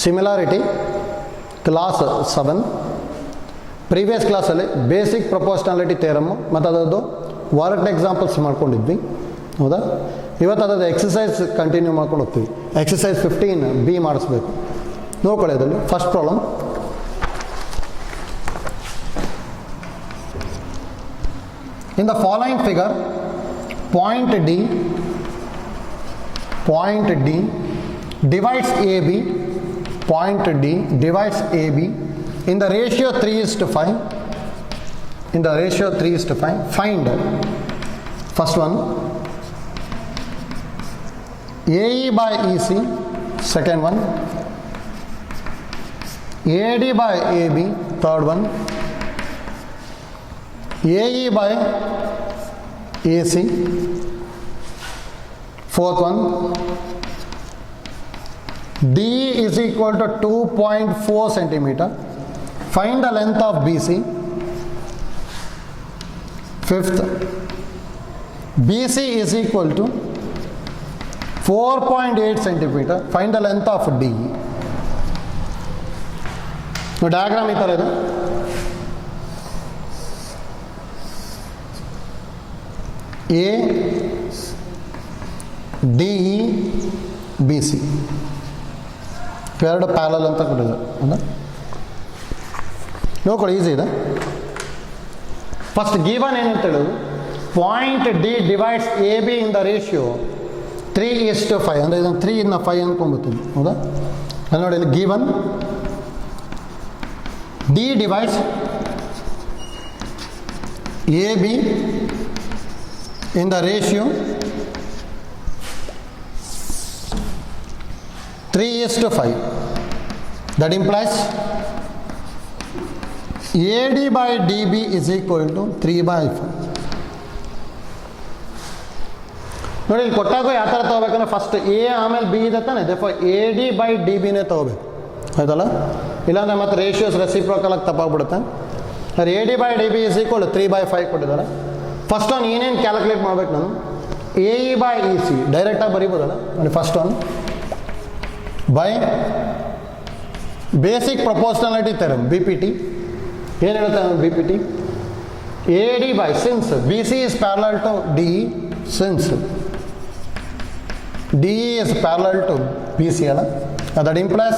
Similarity class 7 previous ಕ್ಲಾಸಲ್ಲಿ basic proportionality ಥಿಯರಮ್ಮು ಮತ್ತು ಅದರದ್ದು ವರ್ಕ್ಡ್ ಎಕ್ಸಾಂಪಲ್ಸ್ ಮಾಡ್ಕೊಂಡಿದ್ವಿ ಹೌದಾ. ಇವತ್ತು ಅದರದ್ದು ಎಕ್ಸಸೈಸ್ ಕಂಟಿನ್ಯೂ ಮಾಡ್ಕೊಂಡು ಹೋಗ್ತೀವಿ. ಎಕ್ಸಸೈಸ್ 15B ಮಾಡಿಸ್ಬೇಕು. ನೋಡ್ಕೊಳ್ಳಿ ಅದರಲ್ಲಿ first problem. In the following figure, point D divides AB, point D divides AB in the ratio 3:5. In the ratio 3:5, find first one AE by EC, second one AD by AB, third one AE by AC, fourth one DE is equal to 2.4 centimeter. Find the length of BC. Fifth, BC is equal to 4.8 centimeter. Find the length of DE. So diagram ಈ ಥರ ಇದೆ. A DE BC ಎರಡು parallel ಅಂತ ಕೊಟ್ಟಿದ್ದಾರೆ ಹೌದಾ. ನೋಡ್ಕೊಳ್ಳಿ, easy ಇದೆ. First given ಏನಂತ ಹೇಳೋದು, point D divides A B in the ratio 3:5. ಅಂದರೆ ಇದನ್ನು 3 ಇಂದ 5 ಅಂದ್ಕೊಂಡ್ಬರ್ತೀನಿ ಹೌದಾ. ಅಲ್ಲಿ ನೋಡಿ, ಇಲ್ಲಿ given D divides A B in the ratio 3:5. That implies AD by DB is equal to 3/5. ನೋಡಿ, ಇಲ್ಲಿ ಕೊಟ್ಟಾಗ ಯಾವ ಥರ ತೊಗೋಬೇಕಂದ್ರೆ ಫಸ್ಟ್ ಎ ಆಮೇಲೆ ಬಿ ಇದೆ ತಾನೆ, AD by DB ನೇ ತೊಗೋಬೇಕು ಆಯ್ತಲ್ಲ. ಇಲ್ಲಾಂದರೆ ಮತ್ತೆ ರೇಷಿಯೋಸ್ ರೆಸಿಪ್ರೋಕಲ್ ಆಗಿ ತಪ್ಪಾಗ್ಬಿಡುತ್ತೆ. AD by DB is equal to 3/5 ಕೊಟ್ಟಿದ್ದಾರೆ. ಫಸ್ಟ್ ಒನ್ ಏನೇನು ಕ್ಯಾಲ್ಕುಲೇಟ್ ಮಾಡ್ಬೇಕು ನಾನು, AE by EC ಡೈರೆಕ್ಟಾಗಿ ಬರೀಬೋದಲ್ಲ ನೋಡಿ. First one by basic proportionality theorem BPT. ಏನು ಹೇಳುತ್ತೆ BPT? AD by since BC is parallel to DE, since DE is parallel to BC ಅಲ್ಲ, that implies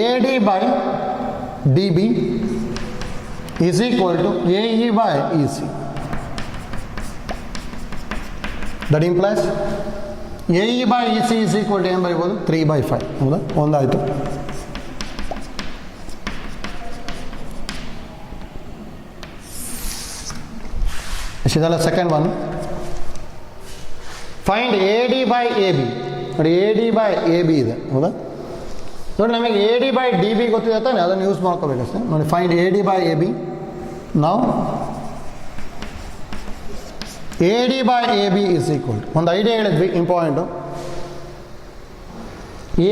AD by DB is equal to AE by EC. That implies AE by EC is equal to ಏನು ಬರೀಬೋದು, 3/5 ಹೌದಾ. ಒಂದಾಯಿತು. ಇದಲ್ಲ second one. Find AD by AB. ನೋಡಿ, AD by AB ಇದೆ ಹೌದಾ. ನೋಡಿ, ನಮಗೆ AD by DB ಗೊತ್ತಿದೆ ತಾನೆ, ಅದನ್ನು ಯೂಸ್ ಮಾಡ್ಕೋಬೇಕಷ್ಟೇ. ನೋಡಿ, ಫೈಂಡ್ AD by AB. ನಾವು AD by AB is equal to ಒಂದು ಐಡಿಯಾ ಹೇಳಿದ್ವಿ ಇಂಪಾರ್ಟೆಂಟು.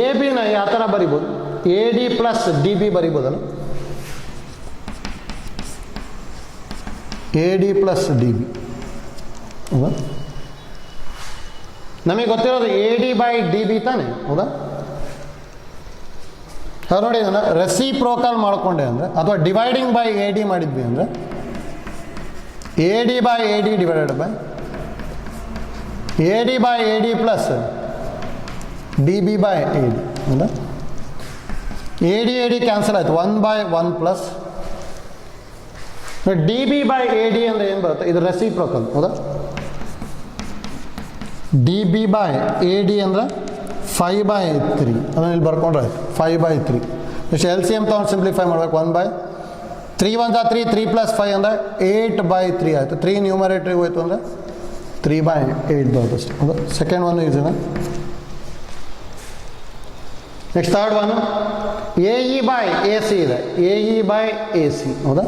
AB ನ ಯಾವ ಥರ ಬರಿಬೋದು, AD plus DB ಬರಿಬೋದಲ್ಲ. AD plus DB ಹೌದಾ. ನಮಗೆ ಗೊತ್ತಿರೋದು AD by DB ತಾನೆ ಹೌದಾ. ನೋಡಿ, ಇದನ್ನು ರೆಸಿಪ್ರೋಕಲ್ ಮಾಡಿಕೊಂಡೆ ಅಂದರೆ ಅಥವಾ ಡಿವೈಡಿಂಗ್ ಬೈ AD ಮಾಡಿದ್ವಿ ಅಂದರೆ AD by AD divided by AD by AD plus DB by AD ಹೌದಾ. AD ಕ್ಯಾನ್ಸಲ್ ಆಯಿತು, 1/1 ಪ್ಲಸ್ DB by AD ಅಂದರೆ ಏನು ಬರುತ್ತೆ, ಇದು ರೆಸಿಪ್ರೋಕಲ್ ಹೌದಾ. DB by AD ಅಂದರೆ 5/3. ಅದನ್ನು ಇಲ್ಲಿ ಬರ್ಕೊಂಡ್ರೆ 5/3. ಎಷ್ಟು LCM ತೊಗೊಂಡು ಸಿಂಪ್ಲಿಫೈ ಮಾಡ್ಬೇಕು. 1/3 1 3 3 + 5 ಅಂದರೆ 8/3 ಆಯಿತು. 3 ನ್ಯೂಮರೇಟ್ರಿಗೆ ಹೋಯ್ತು ಅಂದರೆ 3/8 ಬರುತ್ತೆ ಅಷ್ಟೇ ಹೌದಾ. ಸೆಕೆಂಡ್ ಒನ್ ಈಸಿನ. Next third one AE by AC ಇದೆ. AE by AC ಹೌದಾ.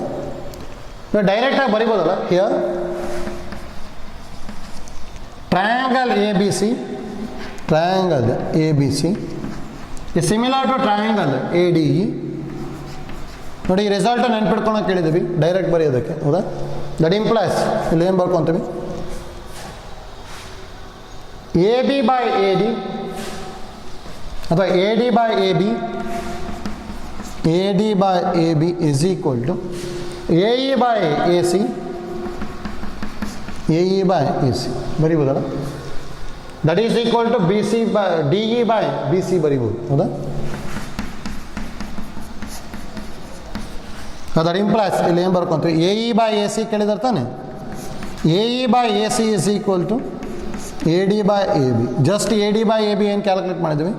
ಡೈರೆಕ್ಟಾಗಿ ಬರಿಬೋದಲ್ಲ. Here triangle ABC is similar to triangle ADE. ನೋಡಿ, ಈ ರಿಸಲ್ಟ್ ನೆನ್ಪಿಟ್ಕೊಳಕ್ಕೆ ಕೇಳಿದ್ದೀವಿ ಡೈರೆಕ್ಟ್ ಬರೆಯೋದಕ್ಕೆ ಹೌದಾ. ದಟ್ ಇಂಪ್ಲೈಸ್ ಇಲ್ಲಿ ಏನು ಬರ್ಕೊತೀವಿ, AB by AD ಅಥವಾ A D by A B, A D by A B is equal to A E by A C, A E by A C ಬರಿಬೋದಲ್ಲ. That is equal to B C by D E by B C ಬರಿಬೋದು, ಹೌದಾ. ಅದರ implies ಇಲ್ಲಿ ಏನು ಬರ್ಕೊಂತೀವಿ, A E by A C ಕೇಳಿದಾರೆ ತಾನೆ. A E by A C is equal to A D by A B. Just A D by A B ಏನು calculate ಮಾಡಿದ್ವಿ,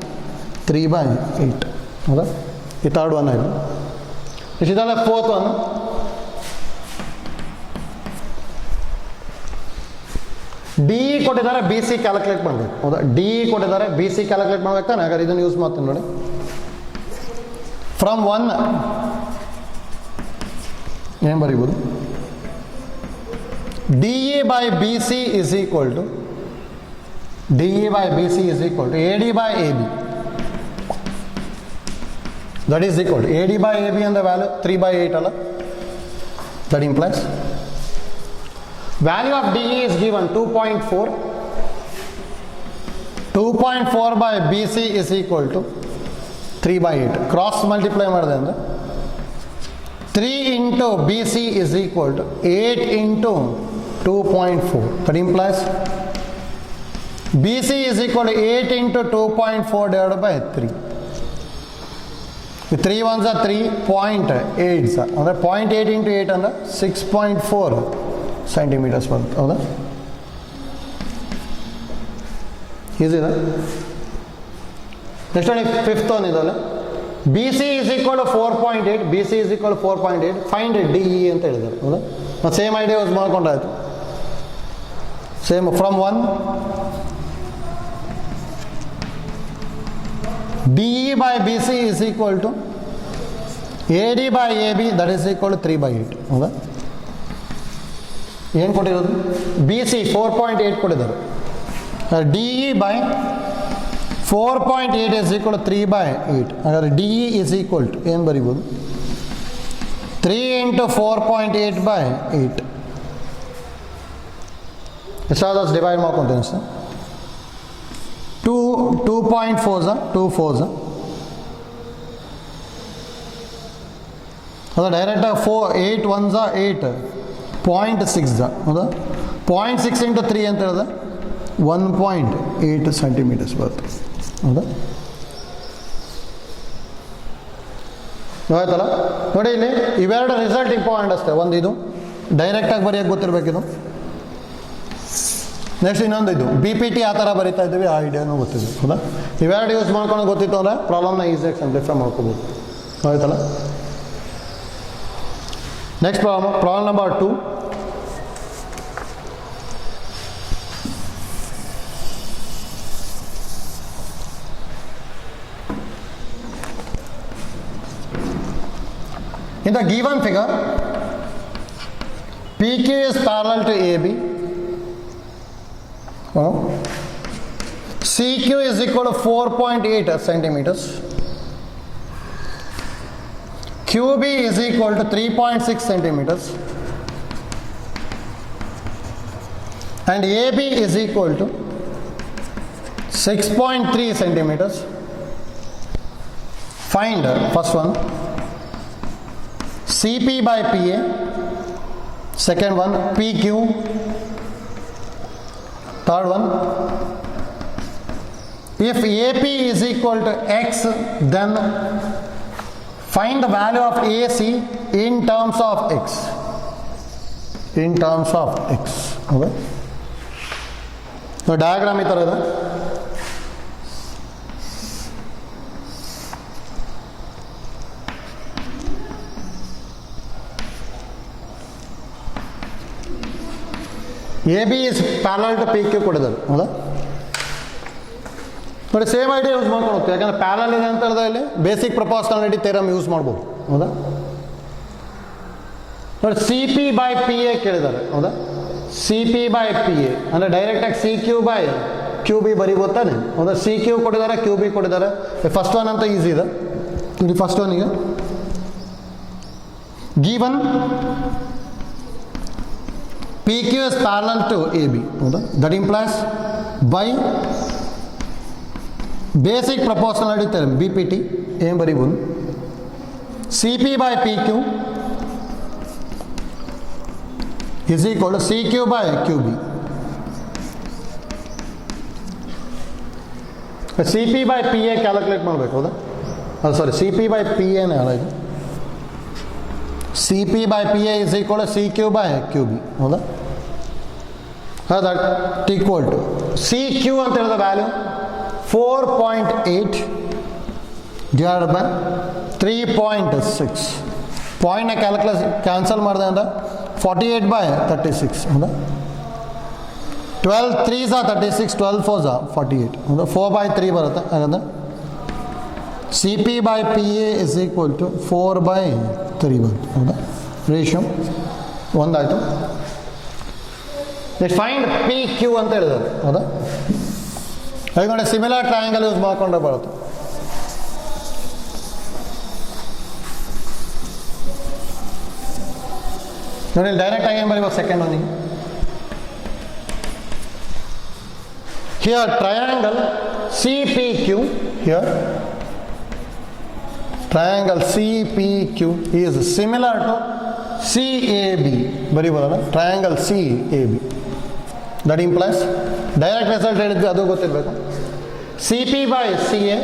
3/8, ಹೌದಾ. ಈ ಥರ್ಡ್ ಒನ್ ಆಯಿತು. ಇಷ್ಟೆಲ್ಲ ಫೋರ್ತ್ ಒನ್. ಡಿ ಇ ಕೊಟ್ಟಿದ್ದಾರೆ, B C calculate ಮಾಡಬೇಕು, ಹೌದಾ. ಡಿ ಇ ಕೊಟ್ಟಿದ್ದಾರೆ, ಬಿ ಸಿ ಕ್ಯಾಲ್ಕುಲೇಟ್ ಮಾಡ್ಬೇಕು ತಾನೆ. ಹಾಗಾದ್ರೆ ಇದನ್ನು ಯೂಸ್ ಮಾಡ್ತೀನಿ ನೋಡಿ. ಫ್ರಮ್ 1 ಏನು ಬರೀಬೋದು, D E by B C is equal to D E by B C is equal to A D by A B. That is equal to A D by A B ಅಂದ value 3/8 ಅಲ್ಲ. That implies value of D E is given 2.4. 2.4 by B C is equal to 3/8. Cross multiply ಮಾಡಿದೆ ಅಂದರೆ 3 into B C is equal to 8 into 2.4. That implies B C is equal to 8 into 2.4 divided by 3. 3 1s are 3.8 ಅಂದರೆ 0.8 into 8 ಅಂದರೆ 6.4 centimetres ಬರುತ್ತೆ, ಹೌದಾ. ಈಸಿದ. Next ನೋಡಿ fifth one ಇದಲ್ಲ. B C is equal to 4.8, B C is equal to 4.8, find D E ಅಂತ ಹೇಳಿದ್ದಾರೆ, ಹೌದಾ. ಮತ್ತು ಸೇಮ್ ಐಡಿಯಾ ಯೂಸ್ ಮಾಡ್ಕೊಂಡಾಯ್ತು. Same from 1 D E by B C is equal to A D by A B, that is equal to 3/8, ಹೌದಾ. ಏನು ಕೊಟ್ಟಿರೋದು, B C 4.8 ಕೊಟ್ಟಿದ್ದಾರೆ. D E by 4.8 is equal to 3/8. ಹಾಗಾದ್ರೆ D E is equal to ಏನು ಬರಿಬೋದು, 3 into 4.8/8. ಎಷ್ಟಾದಷ್ಟು divide ಮಾಡ್ಕೊತೀನಿ sir. 2.4s 2 4s. ಅದು ಡೈರೆಕ್ಟಾಗಿ 8 1s 8, 0.6 ಹೌದಾ. 0.6 ಇಂಟು 3 ಅಂತ ಹೇಳಿದ್ರೆ 1.8 ಸೆಂಟಿಮೀಟರ್ಸ್ ಬರುತ್ತೆ, ಹೌದಾ. ಆಯ್ತಲ್ಲ ನೋಡಿ. ಇಲ್ಲಿ ಇವೆರಡು ರಿಸಲ್ಟ್ ಇಂಪಾರ್ಟೆಂಟ್ ಅಷ್ಟೇ. ಒಂದು ಇದು ಡೈರೆಕ್ಟಾಗಿ ಬರೆಯೋಕ್ಕೆ ಗೊತ್ತಿರಬೇಕಿದು. ನೆಕ್ಸ್ಟ್ ಇನ್ನೊಂದು ಇದು ಬಿ ಪಿ ಟಿ ಆ ಥರ ಬರಿತಾ ಇದ್ದೀವಿ, ಆ ಐಡಿಯಾನೂ ಗೊತ್ತಿದೆ, ಹೌದಾ. ಇವೆರಡು ಯೂಸ್ ಮಾಡ್ಕೊಂಡು ಗೊತ್ತಿತ್ತು ಅಂದರೆ ಪ್ರಾಬ್ಲಮ್ನ ಈಸಿಯಾಗಿ ಸಿಂಪ್ಲಿಫೈ ಮಾಡ್ಕೋಬೋದು, ಆಯ್ತಲ್ಲ. Next problem number 2. In the given figure, PQ is parallel to AB. CQ is equal to 4.8 centimeters. QB is equal to 3.6 centimeters. And AB is equal to 6.3 centimeters. Find first one CP by PA, second one PQ, third one if AP is equal to X, then find the value of AC in terms of X. In terms of X. Okay. So diagram ಈ ಥರ ಇದೆ. A B is parallel to P Q ಕೊಡಿದ್ದಾರೆ, ಹೌದಾ. ನೋಡಿ same idea use ಮಾಡ್ಕೊಂಡು ಹೋಗ್ತೀವಿ, ಯಾಕಂದರೆ parallel ಇದೆ ಅಂತ ಹೇಳಿದ್ರೆ ಇಲ್ಲಿ ಬೇಸಿಕ್ ಪ್ರಪೋರ್ಷನಾಲಿಟಿ ಥಿಯರಮ್ ಯೂಸ್ ಮಾಡ್ಬೋದು, ಹೌದಾ. ನೋಡಿ C P by P A ಕೇಳಿದ್ದಾರೆ, ಹೌದಾ. C P by P A ಅಂದರೆ ಡೈರೆಕ್ಟಾಗಿ C Q by Q B ಬರಿಬೋದು ತಾನೆ, ಹೌದಾ. ಸಿ ಕ್ಯೂ ಕೊಟ್ಟಿದ್ದಾರೆ, ಕ್ಯೂ ಬಿ ಕೊಟ್ಟಿದ್ದಾರೆ. ಫಸ್ಟ್ ಒನ್ ಅಂತ ಈಸಿ ಇದೆ. ಇಲ್ಲಿ ಫಸ್ಟ್ ಒನ್ಗೆ given PQ is parallel to AB, that implies by basic proportionality B P T ಏನು ಬರೀಬೋದು C P by P Q is equal to C Q by Q B. C P by P A calculate ಮಾಡಬೇಕು ಹೌದಾ ಅದು sorry C P by P ಎನೇ ಅಲ್ಲ ಇದು C P by P A is equal C Q by Q B ಹೌದಾ that equal to C Q ಅಂತ ಹೇಳಿದ value 4.8 divided by 3.6 ಪಾಯಿಂಟ್ನ ಕ್ಯಾನ್ಸಲ್ ಮಾಡಿದೆ ಅಂದ್ರೆ 48/36 ಹೌದಾ 12 3s are 36 12 4s are 48 ಹೌದಾ 4/3 ಬರುತ್ತೆ ಹಾಗಾದ್ರೆ C P by P A is equal to 4/3 ಬರುತ್ತೆ ಹೌದಾ ರೇಷಿಯೋ ಒಂದಾಯಿತು. ಫೈಂಡ್ ಪಿ ಕ್ಯೂ ಅಂತ ಹೇಳಿದ್ದಾರೆ ಹೌದಾ ಈಗ ನೋಡಿ ಸಿಮಿಲರ್ ಟ್ರಯಾಂಗಲ್ ಯೂಸ್ ಮಾಡಿಕೊಂಡ್ರೆ ಬರುತ್ತೆ. ನೋಡಿ ಡೈರೆಕ್ಟ್ ಆಗಿ ಏನು ಬರೀಬೋದು second ಒನ್ನಿಗೆ here triangle CPQ here triangle CPQ is similar to CAB ಬರೀಬೋದಲ್ಲ triangle CAB that implies direct result ಹೇಳಿದ್ವಿ ಅದು ಗೊತ್ತಿರಬೇಕು CP by CA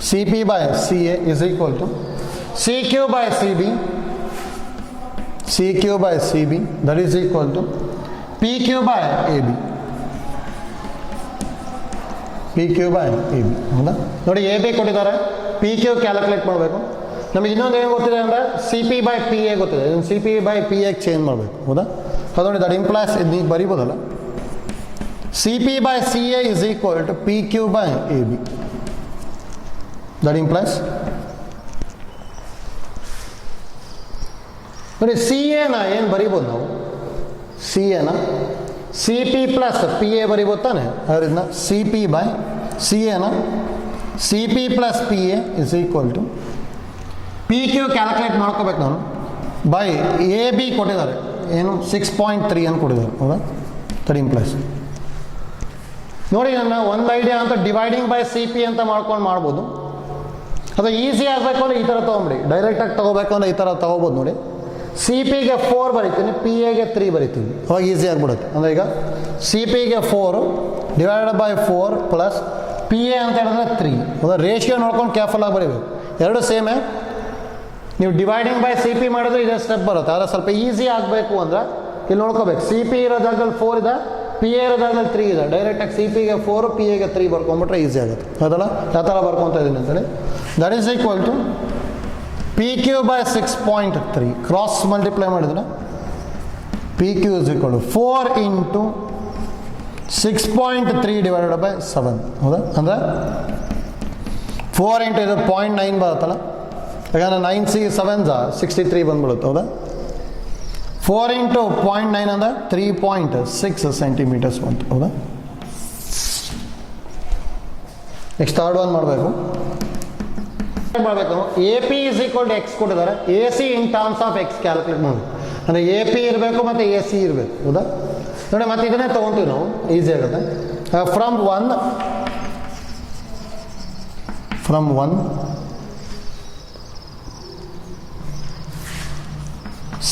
CP by CA is equal to CQ by CB CQ by CB that is equal to PQ by AB PQ by AB ಹೌದಾ ನೋಡಿ A B ಕೊಟ್ಟಿದ್ದಾರೆ P Q calculate ಮಾಡಬೇಕು ನಮಗೆ ಇನ್ನೊಂದು ಏನು ಗೊತ್ತಿದೆ ಅಂದರೆ C P by P A ಗೊತ್ತಿದೆ ಇದನ್ನು ಸಿ ಪಿ ಬೈ ಪಿ ಎಗೆ ಚೇಂಜ್ ಮಾಡಬೇಕು ಹೌದಾ ಅದು ನೋಡಿ ದಟ್ ಇಂಪ್ಲಾಯ್ಸ್ ಇದು ನೀವು ಬರೀಬೋದಲ್ಲ C P by C A is equal to P Q by A B that implies ನೋಡಿ ಸಿ ಎನ ಏನು ಬರೀಬೋದು ನಾವು ಸಿ ಎನ C P plus P A ಬರೀಬೋದು ತಾನೆ ಅದರಿಂದ ಸಿ ಪಿ ಬೈ ಸಿ ಎನ C P plus P A is equal to P Q calculate ಮಾಡ್ಕೋಬೇಕು ನಾನು ಬೈ ಎ ಬಿ ಕೊಟ್ಟಿದ್ದಾರೆ ಏನು 6.3 ಅಂತ ಕೊಟ್ಟಿದ್ದಾರೆ ಹೌದಾ 13+. ನೋಡಿ ನನ್ನ ಒಂದು ಐಡಿಯಾ ಅಂತ ಡಿವೈಡಿಂಗ್ ಬೈ ಸಿ ಪಿ ಅಂತ ಮಾಡ್ಬೋದು. ಅದು ಈಸಿ ಆಗಬೇಕು ಅಂದರೆ ಈ ಥರ ತೊಗೊಂಬಿಡಿ, ಡೈರೆಕ್ಟಾಗಿ ತೊಗೋಬೇಕು ಅಂದರೆ ಈ ಥರ ತೊಗೋಬೋದು. ನೋಡಿ ಸಿ ಪಿಗೆ 4 ಬರಿತೀನಿ, ಪಿ ಎಗೆ 3 ಬರಿತೀನಿ, ಅವಾಗ ಈಸಿ ಆಗಿಬಿಡುತ್ತೆ. ಅಂದರೆ ಈಗ ಸಿ ಪಿಗೆ 4 divided by 4 plus P A ಅಂತ ಹೇಳಿದ್ರೆ 3. ಹೌದಾ, ರೇಷಿಯೋ ನೋಡ್ಕೊಂಡು ಕೇರ್ಫುಲ್ಲಾಗಿ ಬರೀಬೇಕು, ಎರಡು ಸೇಮೇ. ನೀವು ಡಿವೈಡಿಂಗ್ ಬೈ ಸಿ ಪಿ ಮಾಡಿದ್ರೆ ಇದೇ ಸ್ಟೆಪ್ ಬರುತ್ತೆ. ಆದರೆ ಸ್ವಲ್ಪ ಈಸಿ ಆಗಬೇಕು ಅಂದರೆ ಇಲ್ಲಿ ನೋಡ್ಕೋಬೇಕು, ಸಿ ಪಿ ಇರೋ ಜಾಗದಲ್ಲಿ 4 ಇದೆ, ಪಿ ಎ ಇರೋ ಜಾಗದಲ್ಲಿ 3 ಇದೆ. ಡೈರೆಕ್ಟಾಗಿ ಸಿ ಪಿಗೆ 4 ಪಿ ಎಗೆ 3 ಬರ್ಕೊಂಡ್ಬಿಟ್ರೆ ಈಸಿ ಆಗುತ್ತೆ. ಅದಲ್ಲ ಯಾವ ಥರ ಬರ್ಕೊತಾ ಇದ್ದೀನಿ ಅಂತೇಳಿ. That is equal to P Q by 6.3 cross multiply ಮಾಡಿದ್ರೆ P Q is equal to 4 into 6.3 divided by 7. ಹೌದಾ, ಅಂದರೆ 4 ಇಂಟು ಇದು 0.9 ಬರುತ್ತಲ್ಲ, ಯಾಕಂದರೆ 9 ಸಿ 7 63 ಬಂದ್ಬಿಡುತ್ತೆ. ಹೌದಾ, 4 ಇಂಟು 0.9 ಅಂದರೆ 3.6 ಸೆಂಟಿಮೀಟರ್ಸ್ ಬಂತು. ಹೌದಾ, ನೆಕ್ಸ್ಟ್ ಥರ್ಡ್ ಒನ್ ಮಾಡಬೇಕು. A P is equal to X ಕೊಟ್ಟಿದ್ದಾರೆ, A C in terms of X calculate ಮಾಡಿ. ಅಂದರೆ ಎ ಪಿ ಇರಬೇಕು ಮತ್ತು ಎ ಸಿ ಇರಬೇಕು. ಹೌದಾ, ನೋಡಿ ಮತ್ತೆ ಇದನ್ನೇ ತೊಗೊತೀವಿ ನಾವು, ಈಸಿ ಆಗುತ್ತೆ. From one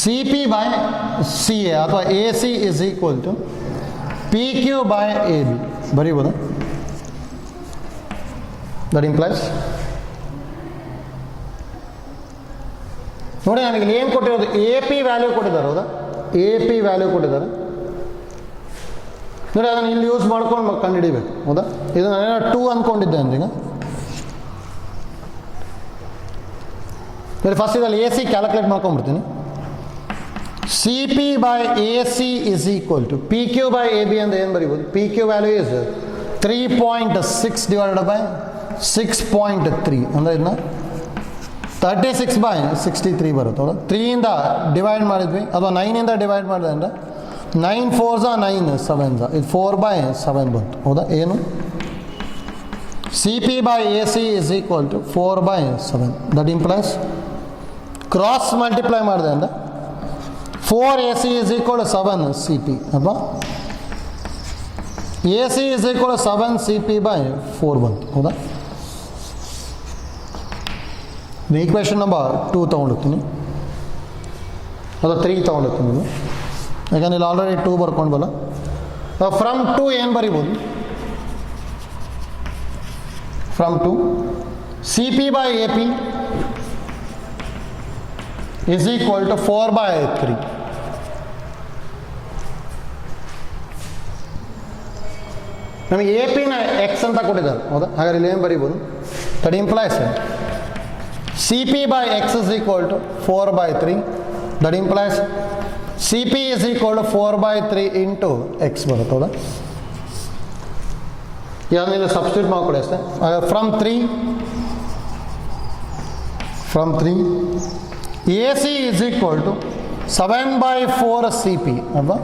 C P by C A ಅಥವಾ A C is equal to P Q by A B ಬರೀಬೋದು. ದಟ್ ಇಂಪ್ಲೈಸ್, ನೋಡಿ ನನಗೆ ಏನು ಕೊಟ್ಟಿರೋದು, ಎ ಪಿ ವ್ಯಾಲ್ಯೂ ಕೊಟ್ಟಿದ್ದಾರೆ. ಹೌದಾ, ಎ ಪಿ ವ್ಯಾಲ್ಯೂ ಕೊಟ್ಟಿದ್ದಾರೆ. ನೋಡಿ ಅದನ್ನು ಇಲ್ಲಿ ಯೂಸ್ ಮಾಡ್ಕೊಂಡು ಕಂಡುಹಿಡಿಬೇಕು. ಹೌದಾ, ಇದು ನಾನು 2 ಅಂದ್ಕೊಂಡಿದ್ದೆ ಅಂದೀಗ. ನೋಡಿ ಫಸ್ಟ್ ಇದರಲ್ಲಿ ಎ ಸಿ ಕ್ಯಾಲ್ಕುಲೇಟ್ ಮಾಡ್ಕೊಂಡ್ಬಿಡ್ತೀನಿ. C P by A C is equal to P Q by A B ಅಂತ ಏನು ಬರೀಬೋದು. P Q value is 3.6 divided by 6.3 ಅಂದರೆ ಇದನ್ನ 36/63 ಬರುತ್ತೆ. ಹೌದಾ, 3ಇಂದ ಡಿವೈಡ್ ಮಾಡಿದ್ವಿ ಅಥವಾ 9ಇಂದ ಡಿವೈಡ್ ಮಾಡಿದೆ ಅಂದರೆ 9 4s 9 7s ಇದು 4/7 ಬಂತು. ಹೌದಾ, ಏನು C P by A C is equal to 4/7. That implies cross multiply ಮಾಡಿದೆ ಅಂದರೆ 4 A C is equal to 7 C P ಅಥವಾ A C is equal 7CP/4 ಬಂತು, ಹೌದಾ? ಈಕ್ವೇಷನ್ ನಂಬರ್ 2 ತೊಗೊಂಡಿರ್ತೀನಿ, ಅದು 3 ತೊಗೊಂಡಿರ್ತೀನಿ. ಯಾಕಂದ್ರೆ ಇಲ್ಲಿ ಆಲ್ರೆಡಿ 2 ಬರ್ಕೊಂಡ್ಬಲ್ಲ. ಫ್ರಮ್ 2 ಏನು ಬರಿಬೋದು? From 2 CP/AP is equal to 4/3. ನಮಗೆ ಎ ಪಿನ ಎಕ್ಸ್ ಅಂತ ಕೊಟ್ಟಿದ್ದಾರೆ, ಹೌದಾ? ಹಾಗಾದ್ರೆ ಇಲ್ಲಿ ಏನು ಬರೀಬೋದು? That implies CP/X is equal to 4/3. That implies CP is equal to 4/3 into X ಬರುತ್ತೆ, ಹೌದಾ? ಯಾವ್ದು ಸಬ್ಸ್ಟಿಟ್ಯೂಟ್ ಮಾಡ್ಕೊಳ್ಳಿ ಅಷ್ಟೇ. From 3 AC is equal to 7/4 CP, ಹೌದಾ?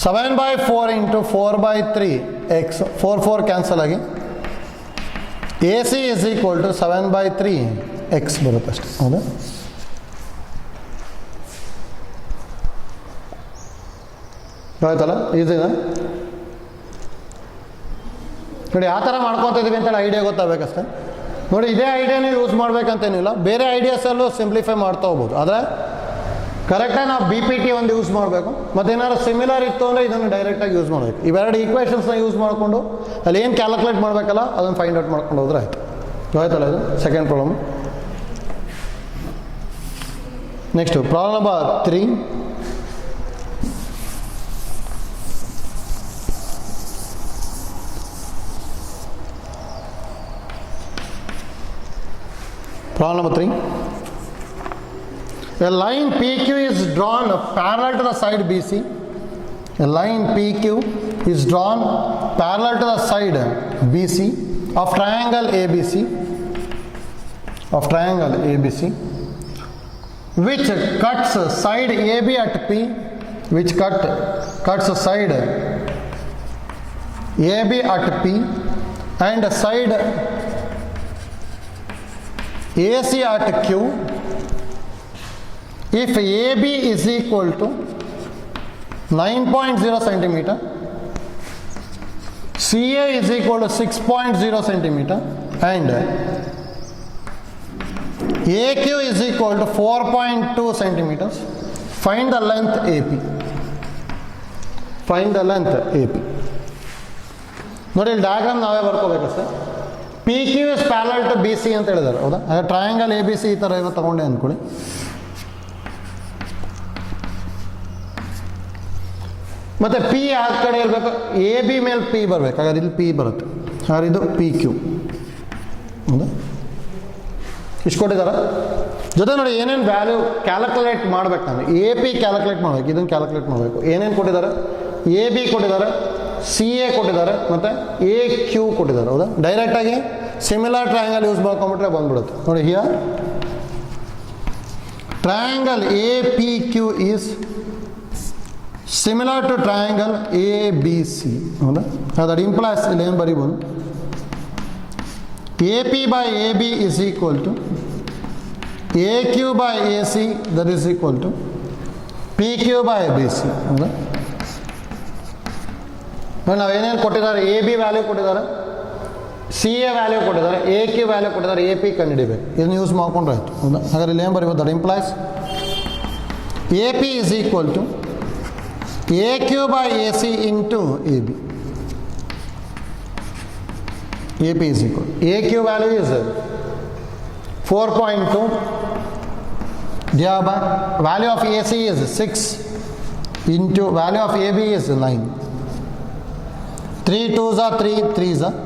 7/4 into 4/3 X, 4 ಕ್ಯಾನ್ಸಲ್ ಆಗಿ AC is equal to 7/3 X ಬರುತ್ತೆ ಅಷ್ಟೇ, ಹೌದಾ? ಆಯ್ತಲ್ಲ, ಈಸಿನಾ? ನೋಡಿ ಯಾವ ಥರ ಮಾಡ್ಕೊತಿದ್ದೀವಿ ಅಂತೇಳಿ ಐಡಿಯಾ ಗೊತ್ತಾಗಬೇಕಷ್ಟೆ. ನೋಡಿ ಇದೇ ಐಡಿಯಾನೇ ಯೂಸ್ ಮಾಡ್ಬೇಕಂತೇನಿಲ್ಲ, ಬೇರೆ ಐಡಿಯಾಸಲ್ಲೂ ಸಿಂಪ್ಲಿಫೈ ಮಾಡ್ತಾ ಹೋಗ್ಬೋದು. ಆದರೆ ಕರೆಕ್ಟಾಗಿ ನಾವು BPT ಒಂದು ಯೂಸ್ ಮಾಡಬೇಕು, ಮತ್ತು ಏನಾದ್ರು ಸಿಮಿಲರ್ ಇತ್ತು ಅಂದರೆ ಇದನ್ನು ಡೈರೆಕ್ಟಾಗಿ ಯೂಸ್ ಮಾಡಬೇಕು. ಇವೆರಡು ಈಕ್ವೇಷನ್ಸ್ನ ಯೂಸ್ ಮಾಡಿಕೊಂಡು ಅಲ್ಲಿ ಏನು ಕ್ಯಾಲ್ಕುಲೇಟ್ ಮಾಡಬೇಕಲ್ಲ ಅದನ್ನು ಫೈಂಡ್ ಔಟ್ ಮಾಡ್ಕೊಂಡು ಹೋದ್ರೆ ಆಯಿತು. ಆಯ್ತಲ್ಲ, ಇದು second problem. Next problem number 3. Problem number 3. A line PQ is drawn parallel to the side BC. A line PQ is drawn parallel to the side BC of triangle ABC. Which cuts side AB at P. Which cuts side AB at P and side AC at Q if AB is equal to 9.0 centimeter, CA is equal to 6.0 centimeter and AQ is equal to 4.2 centimeters. Find the length AP. ನೋಡಿ ಇಲ್ಲಿ diagram ನಾವೇ ಬರ್ಕೋಬೇಕು sir. PQ is parallel to BC ಅಂತ ಹೇಳಿದ್ದಾರೆ, ಹೌದಾ? ಹಾಗೆ triangle ABC ಈ ಥರ ಇವಾಗ ತಗೊಂಡೆ ಅಂದ್ಕೊಳ್ಳಿ. ಮತ್ತು P ಆ ಕಡೆ ಇರಬೇಕು, AB ಮೇಲೆ P ಬರಬೇಕು. ಹಾಗಾದ್ರೆ ಇಲ್ಲಿ P ಬರುತ್ತೆ, ಹಾಗಾದ್ರೆ ಇದು PQ, ಹೌದಾ? ಇಷ್ಟು ಕೊಟ್ಟಿದ್ದಾರೆ. ಜೊತೆ ನೋಡಿ ಏನೇನು ವ್ಯಾಲ್ಯೂ ಕ್ಯಾಲ್ಕುಲೇಟ್ ಮಾಡ್ಬೇಕು, ನಾನು AP ಕ್ಯಾಲ್ಕುಲೇಟ್ ಮಾಡ್ಬೇಕು, ಇದನ್ನು ಕ್ಯಾಲ್ಕುಲೇಟ್ ಮಾಡಬೇಕು. ಏನೇನು ಕೊಟ್ಟಿದ್ದಾರೆ? AB ಕೊಟ್ಟಿದ್ದಾರೆ, CA ಕೊಟ್ಟಿದ್ದಾರೆ, ಮತ್ತು AQ ಕೊಟ್ಟಿದ್ದಾರೆ, ಹೌದಾ? ಡೈರೆಕ್ಟಾಗಿ ಸಿಮಿಲರ್ ಟ್ರಯಾಂಗಲ್ ಯೂಸ್ ಮಾಡ್ಕೊಂಡ್ಬಿಟ್ರೆ ಬಂದ್ಬಿಡುತ್ತೆ. ನೋಡಿ here triangle APQ is similar to triangle ABC, ಹೌದಾ? ದಟ್ ಇಂಪ್ಲೈಸ್ ಇಲ್ಲಿ ಏನು ಬರೀಬೋದು? AP/AB is equal to AQ/AC, that is equal to PQ/BC, ಹೌದಾ? ನಾವೇನೇನು ಕೊಟ್ಟಿದ್ದಾರೆ? AB ವ್ಯಾಲ್ಯೂ ಕೊಟ್ಟಿದ್ದಾರೆ, CA ವ್ಯಾಲ್ಯೂ ಕೊಟ್ಟಿದ್ದಾರೆ, AQ ವ್ಯಾಲ್ಯೂ ಕೊಟ್ಟಿದ್ದಾರೆ, AP ಕಂಡುಹಿಡಿಬೇಕು. ಇದನ್ನು ಯೂಸ್ ಮಾಡ್ಕೊಂಡ್ರೆ ಆಯಿತು, ಹೌದಾ? ಹಾಗಾದ್ರೆ ಇಲ್ಲಿ ಏನು ಬರೀಬೋದು? That implies AP is equal to AQ/AC into AB. AP is equal. AQ value is 4.2 divided by value of AC is 6 into value of AB is 9. 3 2s are 3 3s are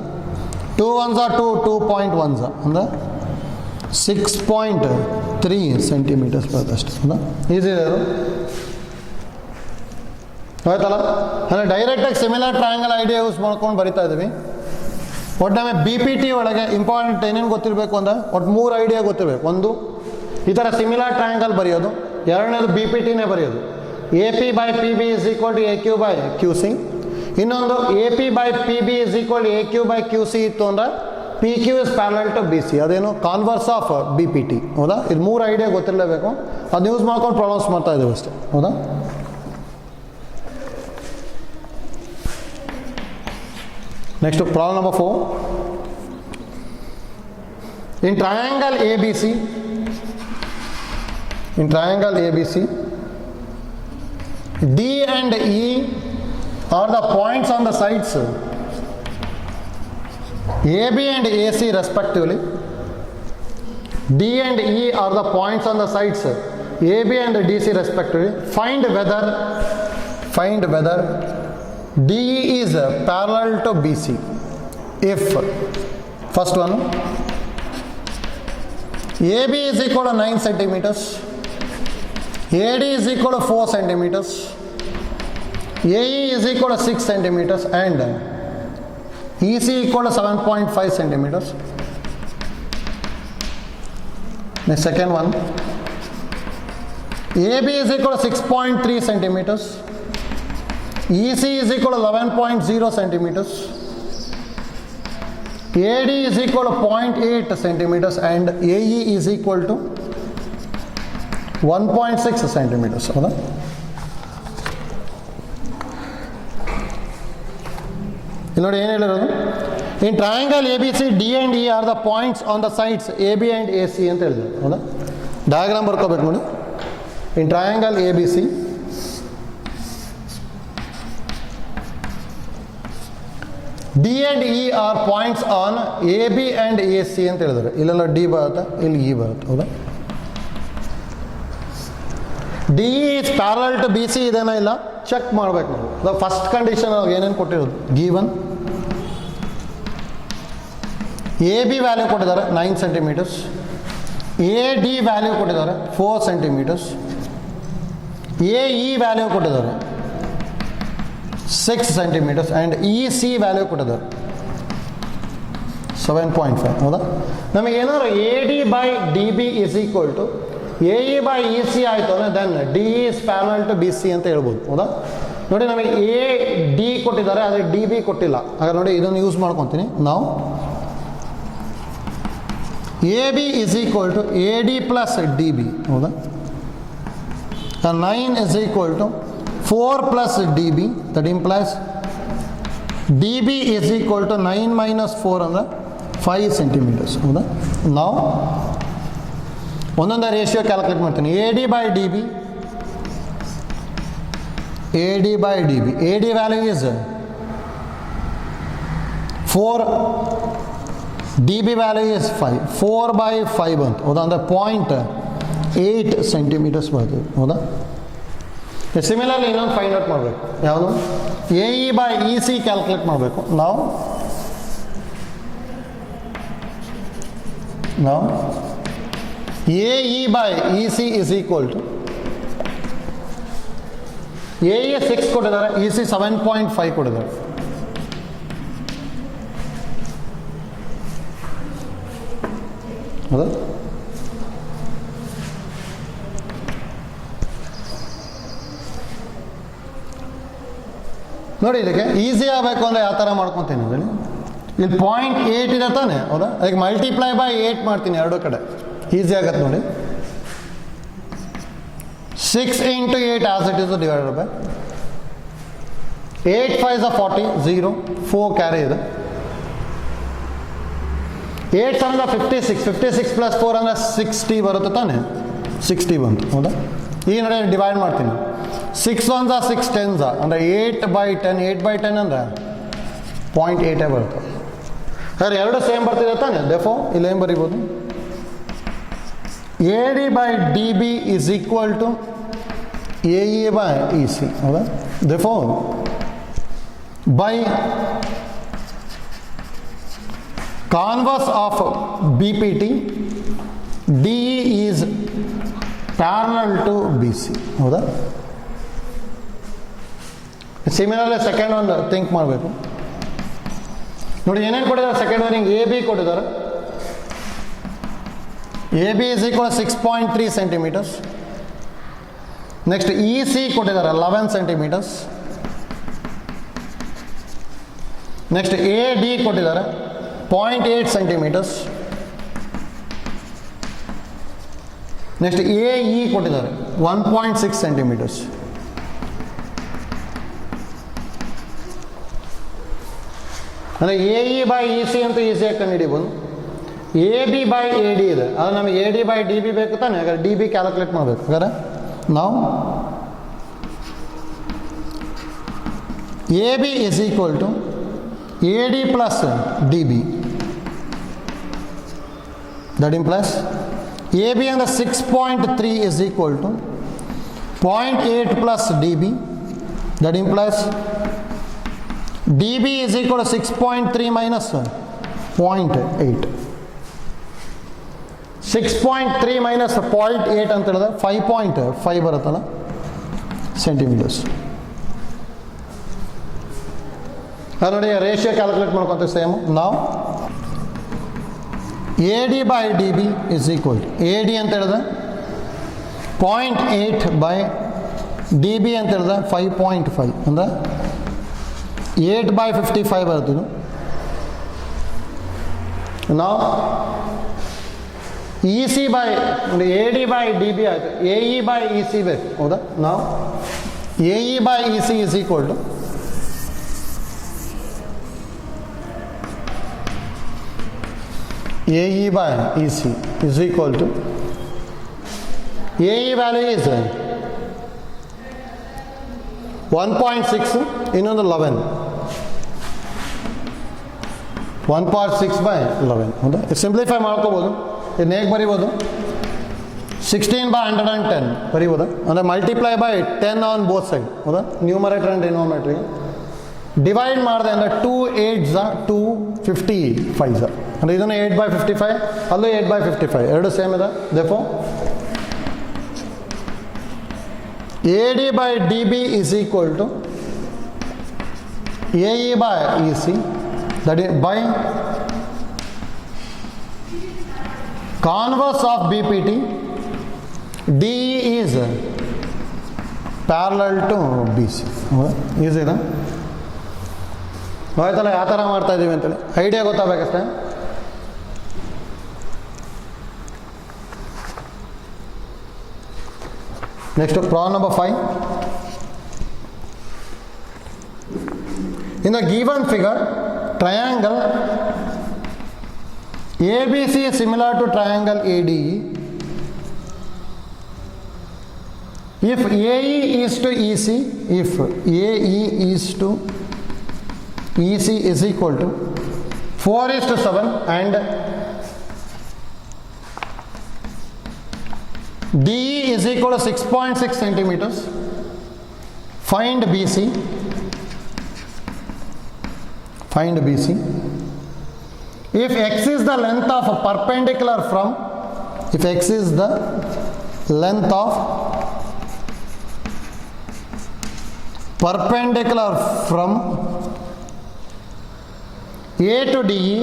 2 1s are 2 2.1s are ಅಂದ್ರೆ 6.3 centimeters ಬರುತ್ತೆ ಹೌದಾ? Easy ಇದೆ ಅದು, ಆಯ್ತಲ್ಲ? ಅಂದರೆ ಡೈರೆಕ್ಟಾಗಿ similar triangle idea use ಮಾಡ್ಕೊಂಡು ಬರಿತಾ ಇದ್ದೀವಿ. ಒಟ್ಟು ನಮಗೆ BPT ಒಳಗೆ ಇಂಪಾರ್ಟೆಂಟ್ ಏನೇನು ಗೊತ್ತಿರಬೇಕು ಅಂದರೆ ಒಟ್ಟು 3 ಐಡಿಯಾ ಗೊತ್ತಿರಬೇಕು. ಒಂದು ಈ ಥರ ಸಿಮಿಲರ್ ಟ್ರಯಾಂಗಲ್ ಬರೆಯೋದು, ಎರಡನೇದು BPTನೇ ಬರೆಯೋದು. AP/PB is equal to AQ/QC. ಇನ್ನೊಂದು AP/PB is equal to AQ/QC ಇತ್ತು ಅಂದರೆ PQ is parallel to BC. ಅದೇನು ಕಾನ್ವರ್ಸ್ ಆಫ್ BPT, ಹೌದಾ? ಇದು 3 ಐಡಿಯಾ ಗೊತ್ತಿರಲೇಬೇಕು. ಅದು ಯೂಸ್ ಮಾಡ್ಕೊಂಡು ಪ್ರಾಬ್ಲಮ್ಸ್ ಮಾಡ್ತಾ ಇದ್ದೀವಿ ಅಷ್ಟೇ, ಹೌದಾ? Next, problem number 4. In triangle ABC, D and E are the points on the sides AB and AC respectively. D and E are the points on the sides AB and DC respectively. Find whether DE is parallel to BC if, first one, AB is equal to 9 centimeters, AD is equal to 4 centimeters, AE is equal to 6 centimeters, and EC equal to 7.5 centimeters. The second one, AB is equal to 6.3 centimeters, EC is equal to 11.0 centimeters, AD is equal to 0.8 centimeters, and AE is equal to 1.6 centimeters. ಹೌದಾ? ಇಲ್ಲಿ ನೋಡಿ ಏನು ಹೇಳಿರೋದು, in triangle A B C D and E are the points on the sides A B and A C ಅಂತ ಹೇಳಿದ್ರು. ಹೌದಾ? Diagram ಬರ್ಕೋಬೇಕು ನೋಡಿ. In triangle A B C D and E are points on A B and A C ಅಂತ ಹೇಳಿದ್ರು. ಇಲ್ಲೆಲ್ಲ D ಬರುತ್ತೆ, ಇಲ್ಲಿ ಇ ಬರುತ್ತೆ. ಹೌದಾ? D is parallel to B C ಇದೇನೋ ಇಲ್ಲ ಚೆಕ್ ಮಾಡ್ಬೇಕು ನಾವು. ಅದು ಫಸ್ಟ್ ಕಂಡೀಷನ್ ಏನೇನು ಕೊಟ್ಟಿರೋದು, ಗಿವನ್ ಎ ಬಿ ವ್ಯಾಲ್ಯೂ ಕೊಟ್ಟಿದ್ದಾರೆ 9 ಸೆಂಟಿಮೀಟರ್ಸ್, ಎ ಡಿ ವ್ಯಾಲ್ಯೂ ಕೊಟ್ಟಿದ್ದಾರೆ 4 ಸೆಂಟಿಮೀಟರ್ಸ್, ಎ ಇ ವ್ಯಾಲ್ಯೂ ಕೊಟ್ಟಿದ್ದಾರೆ 6 centimetres, and E C value ಕೊಟ್ಟಿದ್ದಾರೆ 7.5. ಹೌದಾ? ನಮಗೆ ಏನಾದ್ರು A D by D B is equal to A E by E C ಆಯಿತು ಅಂದರೆ then D is parallel to B C ಅಂತ ಹೇಳ್ಬೋದು. ಹೌದಾ? ನೋಡಿ, ನಮಗೆ ಎ ಡಿ ಕೊಟ್ಟಿದ್ದಾರೆ, ಆದರೆ ಡಿ ಬಿ ಕೊಟ್ಟಿಲ್ಲ. ಹಾಗಾದ್ರೆ ನೋಡಿ, ಇದನ್ನು ಯೂಸ್ ಮಾಡ್ಕೊತೀನಿ ನಾವು. A B is equal to A D plus D B. ಹೌದಾ? 9 is equal to 4 plus D B, that implies D B is equal to 9 minus 4 ಅಂದರೆ 5 ಸೆಂಟಿಮೀಟರ್ಸ್. ಹೌದಾ? ನಾವು ಒಂದೊಂದು ರೇಷಿಯೋ ಕ್ಯಾಲ್ಕುಲೇಟ್ ಮಾಡ್ತೀನಿ. A D by D B, A D by D B, A D value is 4, D B value is 5, 4 by 5 ಬಂತು. ಹೌದಾ? ಅಂದರೆ 0.8 centimetres ಬರ್ತದೆ. ಹೌದಾ? ಸಿಮಿಲರ್ಲಿ ಇನ್ನೊಂದು ಫೈಂಡ್ ಔಟ್ ಮಾಡಬೇಕು. ಯಾವುದು? A E by E C calculate ಮಾಡಬೇಕು. ನಾವು A E by E C is equal to A E 6 ಕೊಟ್ಟಿದ್ದಾರೆ, ಇ ಸಿ 7.5 ಕೊಟ್ಟಿದ್ದಾರೆ. ಹೌದಾ? ನೋಡಿ, ಇದಕ್ಕೆ ಈಸಿ ಆಗಬೇಕು ಅಂದರೆ ಯಾವ ಥರ ಮಾಡ್ಕೊತೀನಿ ಅಂದರೆ, ಇಲ್ಲಿ 0.8 ಇದೆ ತಾನೆ. ಹೌದಾ? ಅದಕ್ಕೆ ಮಲ್ಟಿಪ್ಲೈ ಬೈ 8 ಮಾಡ್ತೀನಿ ಎರಡೂ ಕಡೆ, ಈಸಿ ಆಗತ್ತೆ ನೋಡಿ. 6 into 8 as it is divided by 8 5 is 40, 0, 4 carry ಇದೆ. 8 7 56, 56 ಪ್ಲಸ್ 4 ಅಂದರೆ 60 ಬರುತ್ತೆ ತಾನೆ, 60 ಬಂತು. ಹೌದಾ? ಈ ನಡೆ ಡಿವೈಡ್ ಮಾಡ್ತೀನಿ. 6 1 6 10 ಅಂದರೆ 8 by 10, 8 by 10 ಅಂದರೆ 0.8 ಬರುತ್ತೆ. ಸರ್, ಎರಡು ಸೇಮ್ ಬರ್ತಿದೆ ತಾನೆ. ದೇಫೋ ಇಲ್ಲಿ ಏನು ಬರೀಬೋದು, A D by D B is equal to A E by E C. ಹೌದಾ? Therefore by converse of B P T D E is parallel to B C. ಹೌದಾ? ಸಿಮಿಲರ್ಲಿ ಸೆಕೆಂಡ್ ಒಂದು think ಮಾಡಬೇಕು. ನೋಡಿ, ಏನೇನು ಕೊಟ್ಟಿದ್ದಾರೆ ಸೆಕೆಂಡ್ ಒನ್. ಎ ಬಿ ಕೊಟ್ಟಿದ್ದಾರೆ. A B is equal 6.3 centimetres. Next E C ಕೊಟ್ಟಿದ್ದಾರೆ 11 centimetres. Next A D ಕೊಟ್ಟಿದ್ದಾರೆ 0.8 centimetres. Next A E ಕೊಟ್ಟಿದ್ದಾರೆ 1.6 ಸೆಂಟಿಮೀಟರ್ಸ್. ಅಂದರೆ A E by E C ಅಂತೂ ಈಸಿಯಾಗಿ ಕಂಡುಹಿಡಿಬೋದು. A B by A D ಇದೆ, ಅದು ನಮಗೆ A D by D B ಬೇಕು ತಾನೆ. ಹಾಗಾದ್ರೆ ಡಿ ಬಿ ಕ್ಯಾಲ್ಕುಲೇಟ್ ಮಾಡಬೇಕು. ಹಾಗಾದ್ರೆ ನಾವು A B is equal to A D plus D B. That implies A B ಅಂದರೆ 6.3 is equal to 0.8 plus D B. That implies D B is equal to 6.3 minus 0.8. 6.3 minus 0.8 ಅಂತ ಹೇಳಿದ್ರೆ 5.5 ಬರುತ್ತಲ್ಲ centimetres. ಅದು ನೋಡಿ ratio calculate ಮಾಡ್ಕೊತೀವಿ same. ನಾವು A D by D B is equal to A D ಅಂತ ಹೇಳಿದ್ರೆ 0.8 ಬೈ ಡಿ ಬಿ ಅಂತ ಹೇಳಿದ್ರೆ 5.5 ಅಂದರೆ 8/55 ಬರ್ತದೆ. ನಾವು E C by A D by D B ಆಯಿತು, A E by E C ಬೇಕು, ಹೌದಾ? ನಾವು A E by E C is equal to A E by E C is equal to A E value is 1.6, ಇನ್ನೊಂದು 11, 1/6/11, ಹೌದಾ? Simplify ಮಾಡ್ಕೋಬೋದು. ಇದನ್ನ ಹೇಗೆ ಬರೀಬೋದು? 16/110 ಬರೀಬೋದಾ? ಅಂದರೆ multiply by 10 on both side, ಹೌದಾ? ನ್ಯೂಮರೇಟರ್ ಆ್ಯಂಡ್ ಡಿನೋಮಿನೇಟರ್ ಡಿವೈಡ್ ಮಾಡಿದೆ ಅಂದರೆ 2 8s 255 ಅಂದರೆ ಇದನ್ನು 8/55, ಅಲ್ಲೂ 8/55, ಎರಡು ಸೇಮ್ ಇದೆ. Therefore A D by D B is equal to A E by E C, that is by converse of BPT. DE is parallel to BC. Easy ಇದೆ. ಆಯ್ತಲ್ಲ, ಯಾವ ಥರ ಮಾಡ್ತಾ ಇದ್ದೀವಿ ಅಂತೇಳಿ ಐಡಿಯಾ ಗೊತ್ತಾಗಬೇಕಷ್ಟೇ. Next problem number 5. In the given figure, triangle ABC is similar to triangle ADE. If AE is to EC, if AE is to EC is equal to 4:7 and DE is equal to 6.6 centimeters, find BC. Find BC. If x is the length of a perpendicular from, if x is the length of perpendicular from A to DE,